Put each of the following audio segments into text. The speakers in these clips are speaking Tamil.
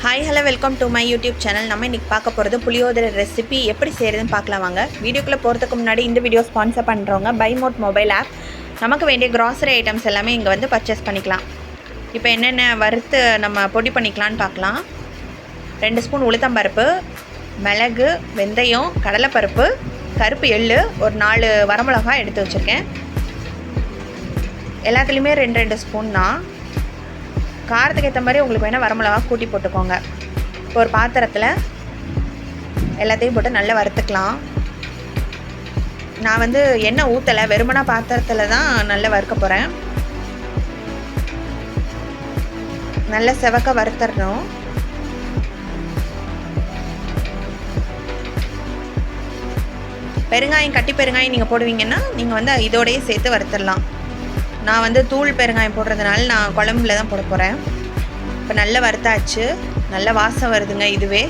Hi hello welcome to my YouTube channel. நம்ம இன்றைக்கி பார்க்க போகிறது புளியோதரை ரெசிபி எப்படி செய்கிறதுன்னு பார்க்கலாம் வாங்க. வீடியோக்குள்ளே போகிறதுக்கு முன்னாடி இந்த வீடியோ ஸ்பான்சர் பண்ணுறவங்க பை மோட் மொபைல் ஆப். நமக்கு வேண்டிய க்ராசரி ஐட்டம்ஸ் எல்லாமே இங்கே வந்து பர்ச்சேஸ் பண்ணிக்கலாம். இப்போ என்னென்ன வறுத்து நம்ம பொடி பண்ணிக்கலான்னு பார்க்கலாம். 2 ஸ்பூன் உளுத்தம்பருப்பு, மிளகு, வெந்தயம், கடலைப்பருப்பு, கருப்பு எள்ளு, ஒரு 4 வரமிளகாய் எடுத்து வச்சுருக்கேன். எல்லாத்துலேயுமே 2 ஸ்பூன் தான். காரத்துக்கு ஏற்ற மாதிரி உங்களுக்கு வேணால் வரமிளகா கூட்டி போட்டுக்கோங்க. இப்போ ஒரு பாத்திரத்தில் எல்லாத்தையும் போட்டு நல்லா வறுத்துக்கலாம். நான் வந்து எண்ணெய் ஊற்றலை, வெறுமனா பாத்திரத்தில் தான் நல்லா வறுக்க போகிறேன். நல்லா செவக்க வறுத்துடணும். பெருங்காயம், கட்டி பெருங்காயம் நீங்கள் போடுவீங்கன்னா நீங்கள் வந்து இதோடையே சேர்த்து வறுத்துடலாம். நான் வந்து தூள் பெருங்காயம் போடுறதுனால நான் குழம்புல தான் போட போகிறேன். இப்போ நல்லா வறுத்தாச்சு, நல்ல வாசம் வருதுங்க. இதுவே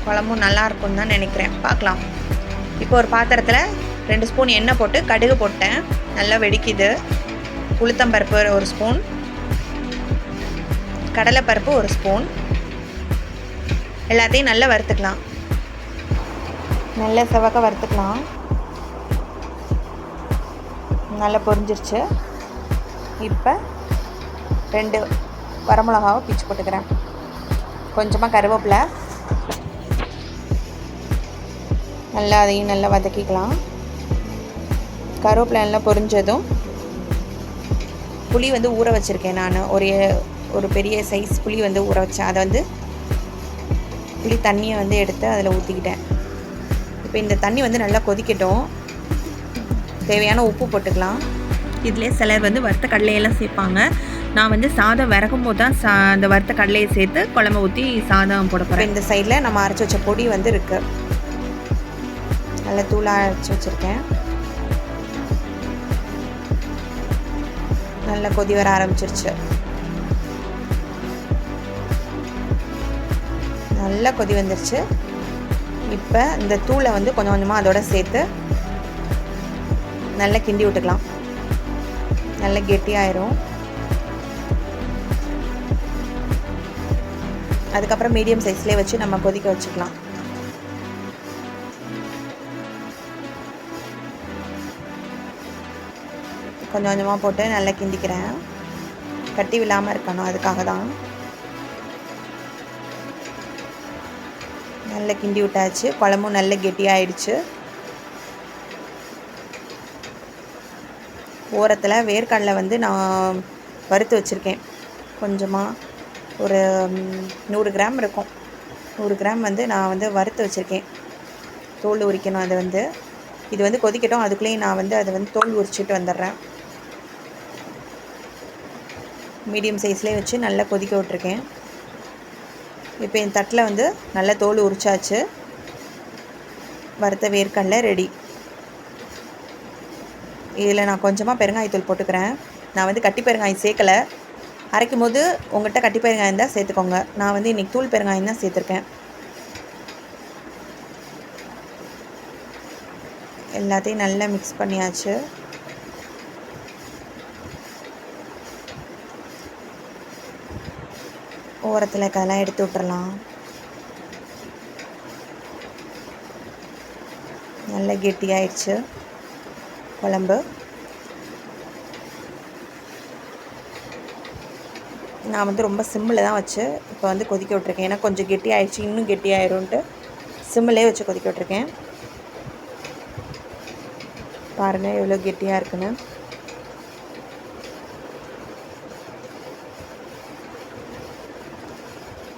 குழம்பும் நல்லாயிருக்கும்னு தான் நினைக்கிறேன். பார்க்கலாம். இப்போ ஒரு பாத்திரத்தில் 2 ஸ்பூன் எண்ணெய் போட்டு கடுகு போட்டேன். நல்லா வெடிக்குது. உளுத்தம்பருப்பு 1 ஸ்பூன், கடலைப்பருப்பு 1 ஸ்பூன், எல்லாத்தையும் நல்லா வறுத்துக்கலாம். நல்லா செவக்க வறுத்துக்கலாம். நல்லா பொரிஞ்சிருச்சு. இப்போ 2 வரமிளகாவை பிச்சு போட்டுக்கிறேன். கொஞ்சமாக கருவேப்பிலை, நல்லா அதையும் நல்லா வதக்கிக்கலாம். கருவேப்பிலை நல்லா பொரிஞ்சதும் புளி வந்து ஊற வச்சுருக்கேன். நான் ஒரு பெரிய சைஸ் புளி வந்து ஊற வச்சேன். அதை வந்து புளி தண்ணியை வந்து எடுத்து அதில் ஊற்றிக்கிட்டேன். இப்போ இந்த தண்ணி வந்து நல்லா கொதிக்கட்டும். தேவையான உப்பு போட்டுக்கலாம். இதிலே சிலர் வந்து வறுத்த கடலையெல்லாம் சேர்ப்பாங்க. நான் வந்து சாதம் விறகும் போது தான் அந்த வறுத்த கடலையை சேர்த்து குழம்பு ஊற்றி சாதம் போட போகிறேன். இந்த சைடில் நம்ம அரைச்சி வச்ச பொடி வந்து இருக்குது. நல்லா தூளாக அரைச்சி வச்சுருக்கேன். நல்லா கொதி வர ஆரம்பிச்சிருச்சு. நல்லா கொதி வந்துருச்சு. இப்போ இந்த தூளை வந்து கொஞ்சம் கொஞ்சமாக அதோட சேர்த்து நல்லா கிண்டி விட்டுக்கலாம். நல்லா கெட்டியாயிரும். அதுக்கப்புறம் மீடியம் சைஸ்லேயே வச்சு நம்ம கொதிக்க வச்சுக்கலாம். கொஞ்சம் கொஞ்சமாக போட்டு நல்லா கிண்டிக்கிறேன். கட்டி விழாமல் இருக்கணும், அதுக்காக தான். நல்லா கிண்டி விட்டாச்சு. குழம்பும் நல்ல கெட்டியாயிடுச்சு. ஓரத்தில் வேர்க்கடலை வந்து நான் வறுத்து வச்சுருக்கேன். கொஞ்சமாக ஒரு 100 கிராம் இருக்கும். 100 கிராம் வந்து நான் வந்து வறுத்து வச்சுருக்கேன். தோல் உரிக்கணும். அது வந்து இது வந்து கொதிக்கட்டும். அதுக்குள்ளேயும் நான் வந்து அதை வந்து தோல் உரிச்சிட்டு வந்துடுறேன். மீடியம் சைஸ்லேயே வச்சு நல்லா கொதிக்க விட்ருக்கேன். இப்போ என் தட்டில் வந்து நல்லா தோல் உரிச்சாச்சு. வறுத்த வேர்க்கடலை ரெடி. இதில் நான் கொஞ்சமாக பெருங்காயத்தூள் போட்டுக்கிறேன். நான் வந்து கட்டி பெருங்காயம் சேர்க்கலை. அரைக்கும் போது உங்கள்கிட்ட கட்டி பெருங்காயம் தான் சேர்த்துக்கோங்க. நான் வந்து இன்றைக்கி தூள் பெருங்காயம் தான் சேர்த்துருக்கேன். எல்லாத்தையும் நல்லா மிக்ஸ் பண்ணியாச்சு. ஓரத்தில் அதெல்லாம் எடுத்து விட்டுறலாம். நல்லா கெட்டியாயிடுச்சு குழம்பு. நான் வந்து ரொம்ப சிம்மில் தான் வச்சு இப்போ வந்து கொதிக்க விட்ருக்கேன். ஏன்னா கொஞ்சம் கெட்டி ஆயிடுச்சு, இன்னும் கெட்டி ஆயிரும்ன்ட்டு சிம்மிலே வச்சு கொதிக்க விட்ருக்கேன். பாருங்கள் எவ்வளோ கெட்டியாக இருக்குன்னு.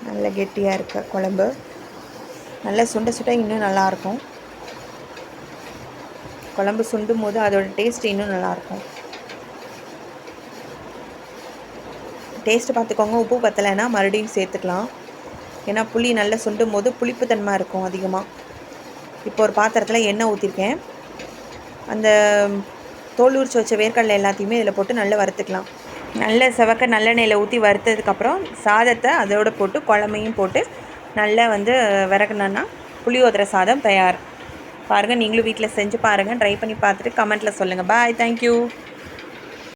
நல்ல கெட்டியாக இருக்கு குழம்பு. நல்லா சுண்ட சுட்ட இன்னும் நல்லாயிருக்கும். குழம்பு சுண்டும் போது அதோட டேஸ்ட் இன்னும் நல்லாயிருக்கும். டேஸ்ட்டு பார்த்துக்கோங்க. உப்பு பத்தலைன்னா மறுபடியும் சேர்த்துக்கலாம். ஏன்னா புளி நல்லா சுண்டும் போது புளிப்புத்தன்மை இருக்கும் அதிகமாக. இப்போ ஒரு பாத்திரத்தில் எண்ணெய் ஊற்றிருக்கேன். அந்த தோல் உரிச்சு வச்ச வேர்க்கடலை எல்லாத்தையுமே இதில் போட்டு நல்லா வறுத்துக்கலாம். நல்ல செவக்க நல்லெண்ணெயில் ஊற்றி வறுத்ததுக்கப்புறம் சாதத்தை அதோடு போட்டு குழம்பையும் போட்டு நல்லா வந்து விறகுனோன்னா புளியோதரை சாதம் தயார். பாருங்கள், நீங்களும் வீட்டில் செஞ்சு பாருங்கள். ட்ரை பண்ணி பார்த்துட்டு கமெண்ட்டில் சொல்லுங்கள். பாய், தேங்க்யூ.